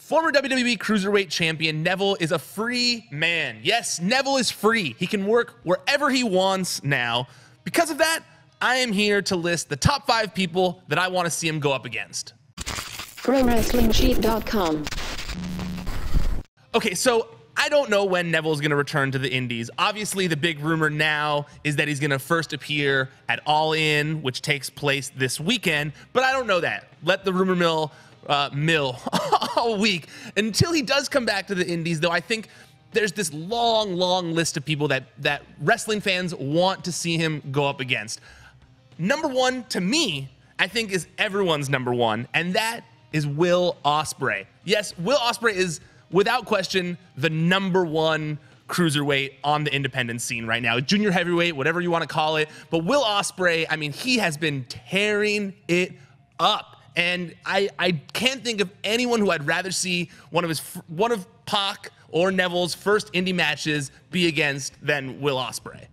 Former WWE Cruiserweight Champion Neville is a free man. Yes, Neville is free. He can work wherever he wants now. Because of that, I am here to list the top 5 people that I want to see him go up against. ProWrestlingSheet.com. Okay, so I don't know when Neville's going to return to the Indies. Obviously, the big rumor now is that he's going to first appear at All In, which takes place this weekend, but I don't know that. Let the rumor mill all week until he does come back to the Indies, though I think there's this long list of people that wrestling fans want to see him go up against. Number one, to me, I think is everyone's number one, and that is Will Ospreay. Yes, Will Ospreay is, without question, the number one cruiserweight on the independent scene right now. Junior heavyweight, whatever you want to call it. But Will Ospreay, I mean, he has been tearing it up. And I can't think of anyone who I'd rather see one of Pac or Neville's first indie matches be against than Will Ospreay.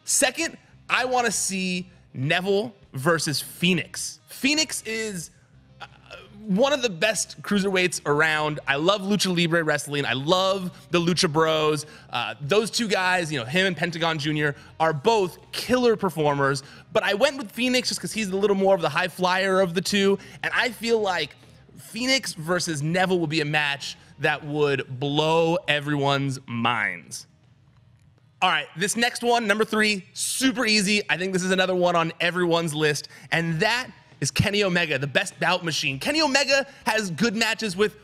Second, I want to see Neville versus Phoenix. Phoenix is one of the best cruiserweights around. I love Lucha Libre wrestling. I love the Lucha Bros. Those two guys, you know, him and Pentagon Jr. are both killer performers, but I went with Phoenix just because he's a little more of the high flyer of the two, and I feel like Phoenix versus Neville will be a match that would blow everyone's minds. All right, this next one, number 3, super easy. I think this is another one on everyone's list, and that is Kenny Omega, the best bout machine. Kenny Omega has good matches with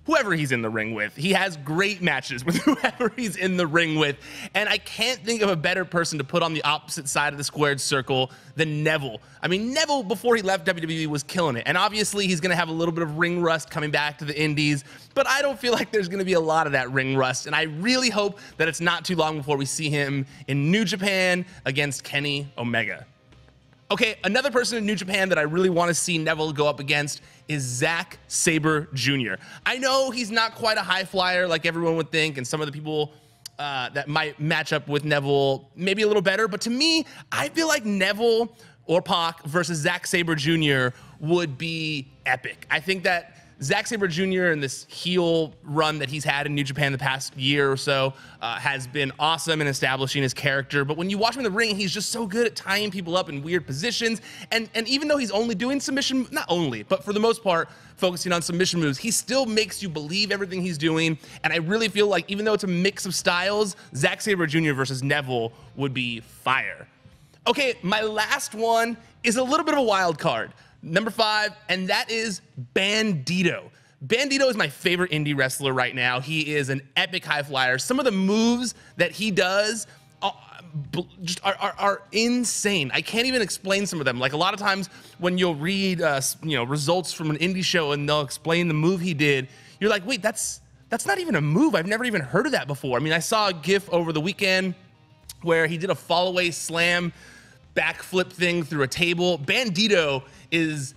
whoever he's in the ring with. He has great matches with whoever he's in the ring with. And I can't think of a better person to put on the opposite side of the squared circle than Neville. I mean, Neville, before he left WWE, was killing it. And obviously, he's going to have a little bit of ring rust coming back to the Indies. But I don't feel like there's going to be a lot of that ring rust. And I really hope that it's not too long before we see him in New Japan against Kenny Omega. Okay, another person in New Japan that I really want to see Neville go up against is Sabre Jr. I know he's not quite a high flyer like everyone would think, and some of the people that might match up with Neville maybe a little better, but to me, I feel like Neville or Pac versus Sabre Jr. would be epic. I think that Sabre Jr. and this heel run that he's had in New Japan the past year or so has been awesome in establishing his character. But when you watch him in the ring, he's just so good at tying people up in weird positions. And even though he's only doing submission, not only, but for the most part, focusing on submission moves, he still makes you believe everything he's doing. And I really feel like even though it's a mix of styles, Sabre Jr. versus Neville would be fire. Okay, my last one is a little bit of a wild card. Number 5, and that is Bandido. Bandido is my favorite indie wrestler right now. He is an epic high flyer. Some of the moves that he does are insane. I can't even explain some of them. Like a lot of times when you'll read results from an indie show and they'll explain the move he did, you're like, wait, that's not even a move. I've never even heard of that before. I mean, I saw a GIF over the weekend where he did a fall-away slam backflip thing through a table. Bandido is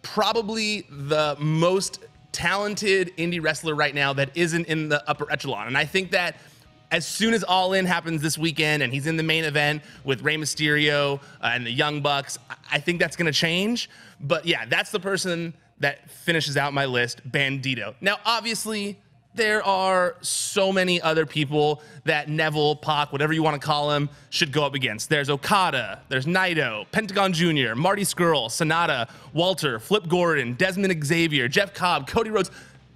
probably the most talented indie wrestler right now that isn't in the upper echelon. And I think that as soon as All In happens this weekend and he's in the main event with Rey Mysterio and the Young Bucks, I think that's going to change. But yeah, that's the person that finishes out my list, Bandido. Now, obviously, there are so many other people that Neville, Pac, whatever you want to call him, should go up against. There's Okada, there's Naito, Pentagon Jr., Marty Scurll, Sonata, Walter, Flip Gordon, Desmond Xavier, Jeff Cobb, Cody Rhodes.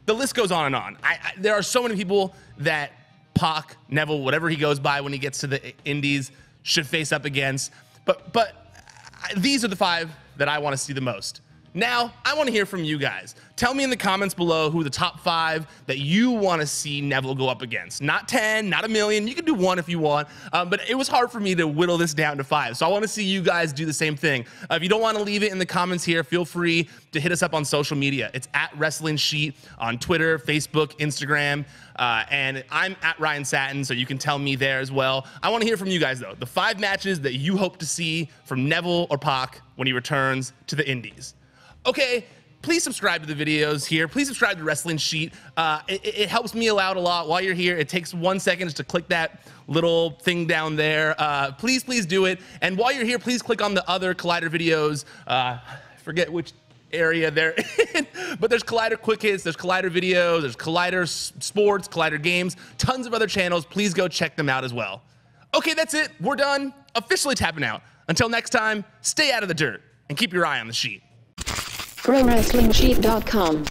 The list goes on and on. There are so many people that Pac, Neville, whatever he goes by when he gets to the Indies, should face up against. But these are the 5 that I want to see the most. Now, I want to hear from you guys. Tell me in the comments below who the top 5 that you want to see Neville go up against. Not 10, not a million. You can do 1 if you want. But it was hard for me to whittle this down to 5. So I want to see you guys do the same thing. If you don't want to leave it in the comments here, feel free to hit us up on social media. It's at Wrestling Sheet on Twitter, Facebook, Instagram. And I'm at Ryan Satin, so you can tell me there as well. I want to hear from you guys, though. The 5 matches that you hope to see from Neville or Pac when he returns to the Indies. Okay, please subscribe to the videos here. Please subscribe to Wrestling Sheet. It helps me out a lot while you're here. It takes 1 second just to click that little thing down there. Please do it. And while you're here, please click on the other Collider videos. I forget which area there. But there's Collider Quick Hits, there's Collider Videos, there's Collider Sports, Collider Games, tons of other channels. Please go check them out as well. Okay, that's it. We're done. Officially tapping out. Until next time, stay out of the dirt and keep your eye on the sheet. ProWrestlingSheet.com